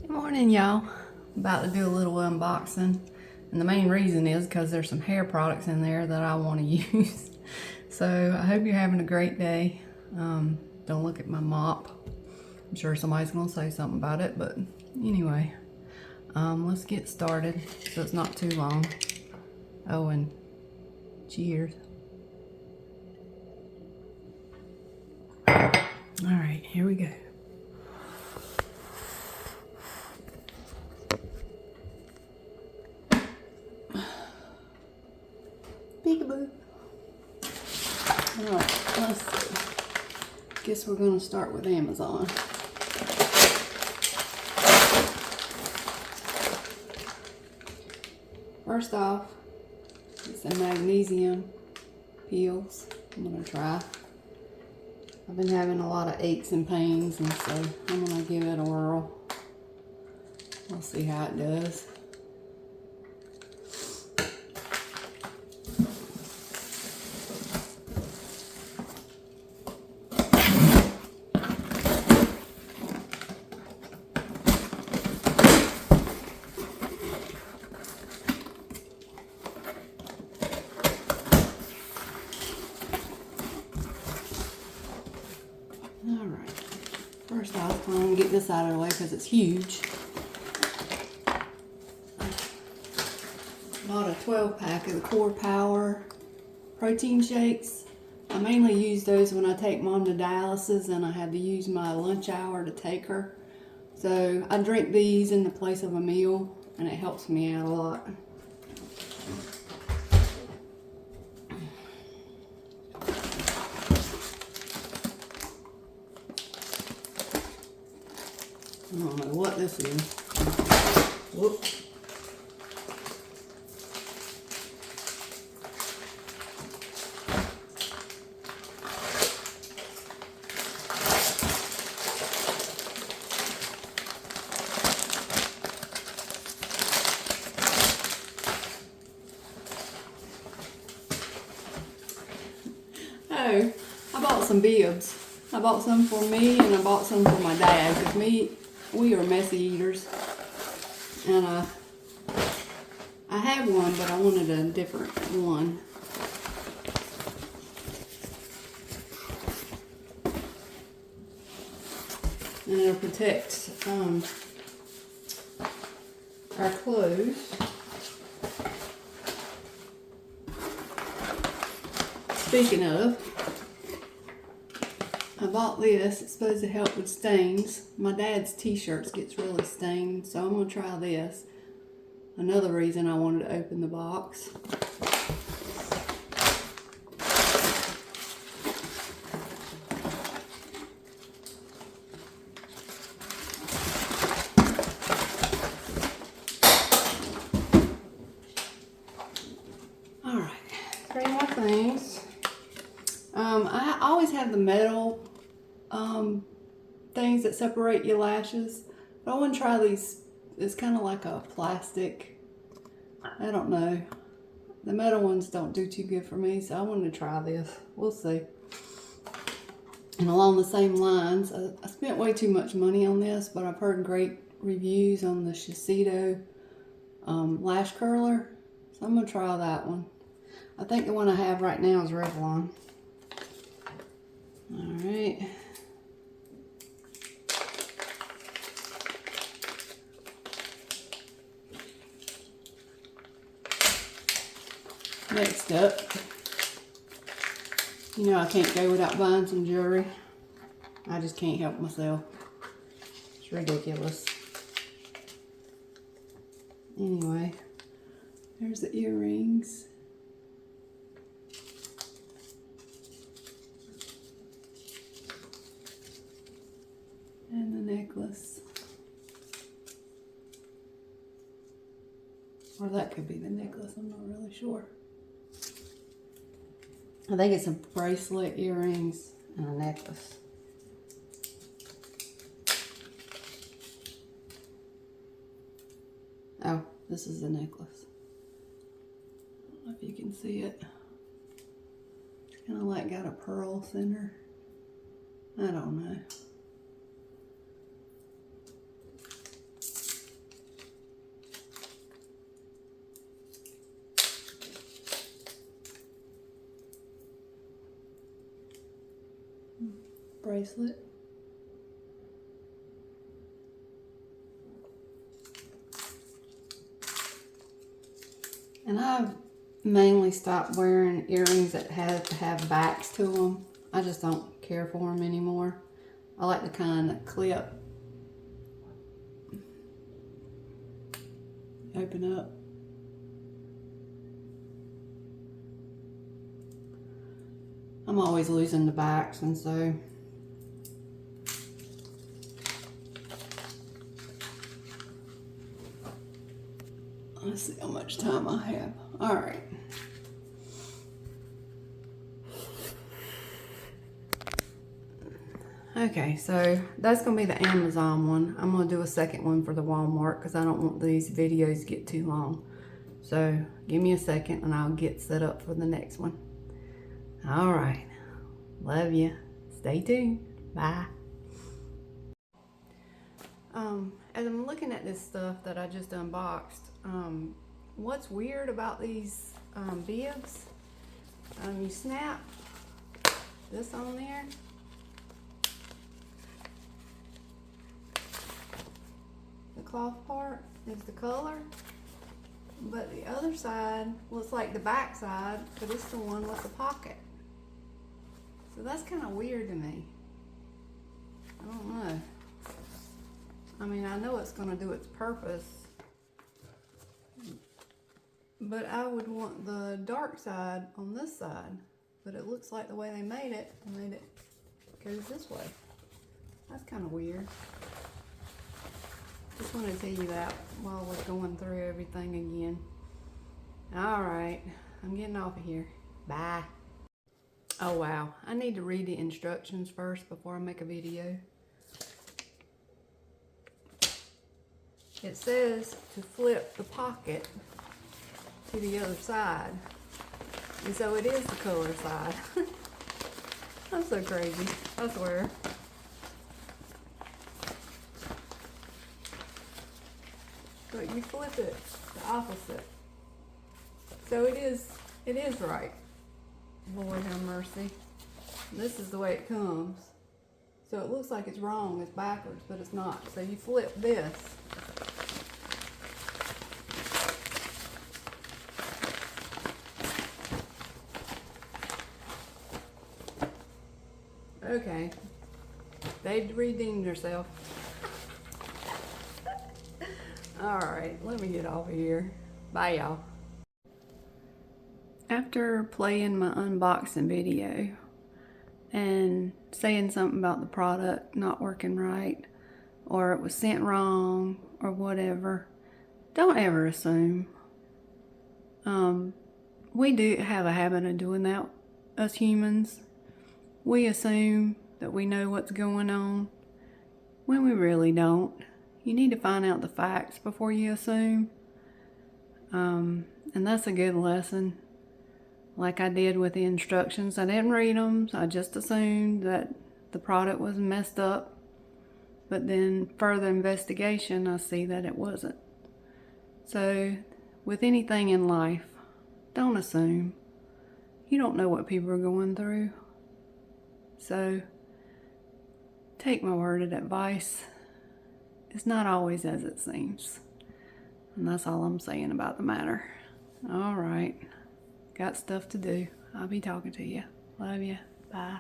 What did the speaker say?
Good morning, y'all. About to do a little unboxing, and the main reason is because there's some hair products in there that I want to use. So I hope you're having a great day. Don't look at my mop. I'm sure somebody's gonna say something about it, but anyway, let's get started so it's not too long. Oh, and cheers. All right, here we go. Peekaboo. All right, let's see. Guess we're gonna start with Amazon. First off, it's the magnesium peels. I'm gonna try. I've been having a lot of aches and pains, and so I'm gonna give it a whirl. We'll see how it does. Alright, first off, I'm going to get this out of the way because it's huge. Bought a 12-pack of the Core Power protein shakes. I mainly use those when I take Mom to dialysis and I had to use my lunch hour to take her. So I drink these in the place of a meal and it helps me out a lot. I don't know what this is. Whoops. Oh, I bought some bibs. I bought some for me and I bought some for my dad because we are messy eaters. And I had one, but I wanted a different one. And it'll protect our clothes. Speaking of, I bought this. It's supposed to help with stains. My dad's t-shirts gets really stained, so I'm going to try this. Another reason I wanted to open the box. Alright, 3 more things. I always have the metal things that separate your lashes, but I want to try these. It's kind of like a plastic. I don't know. The metal ones don't do too good for me, so I wanted to try this. We'll see. And along the same lines, I spent way too much money on this, but I've heard great reviews on the Shiseido lash curler, so I'm going to try that one. I think the one I have right now is Revlon. Alright. Next up, you know I can't go without buying some jewelry. I just can't help myself. It's ridiculous. Anyway, there's the earrings. And the necklace. Or that could be the necklace, I'm not really sure. I think it's a bracelet, earrings, and a necklace. Oh, this is the necklace. I don't know if you can see it. It's kind of like got a pearl center. I don't know. bracelet. And I've mainly stopped wearing earrings that have to have backs to them. I just don't care for them anymore. I like the kind that clip. Open up. I'm always losing the backs, and so let's see how much time I have. All right. Okay, so that's gonna be the Amazon one. I'm gonna do a second one for the Walmart because I don't want these videos to get too long. So give me a second and I'll get set up for the next one. All right, love you. Stay tuned. Bye. As I'm looking at this stuff that I just unboxed, what's weird about these bibs? You snap this on there. The cloth part is the color, but the other side looks like the back side, but it's the one with the pocket. So that's kind of weird to me. I don't know. I mean, I know it's going to do its purpose, but I would want the dark side on this side, but it looks like the way they made it goes this way. That's kind of weird. Just wanted to tell you that while we're going through everything again. All right, I'm getting off of here. Bye. Oh wow, I need to read the instructions first before I make a video. It says to flip the pocket to the other side. And so it is the color side. I'm so crazy, I swear. But you flip it the opposite. So it is right. Lord have mercy. This is the way it comes. So it looks like it's wrong, it's backwards, but it's not. So you flip this. Okay. They've redeemed themselves. Alright, let me get off of here. Bye, y'all. After playing my unboxing video and saying something about the product not working right, or it was sent wrong, or whatever, don't ever assume. We do have a habit of doing that, us humans. We assume that we know what's going on when we really don't. You need to find out the facts before you assume. And that's a good lesson. Like I did with the instructions, I didn't read them, so I just assumed that the product was messed up. But then further investigation, I see that it wasn't. So with anything in life, don't assume. You don't know what people are going through. So take my word of advice. It's not always as it seems. And that's all I'm saying about the matter. All right. Got stuff to do. I'll be talking to you. Love you. Bye.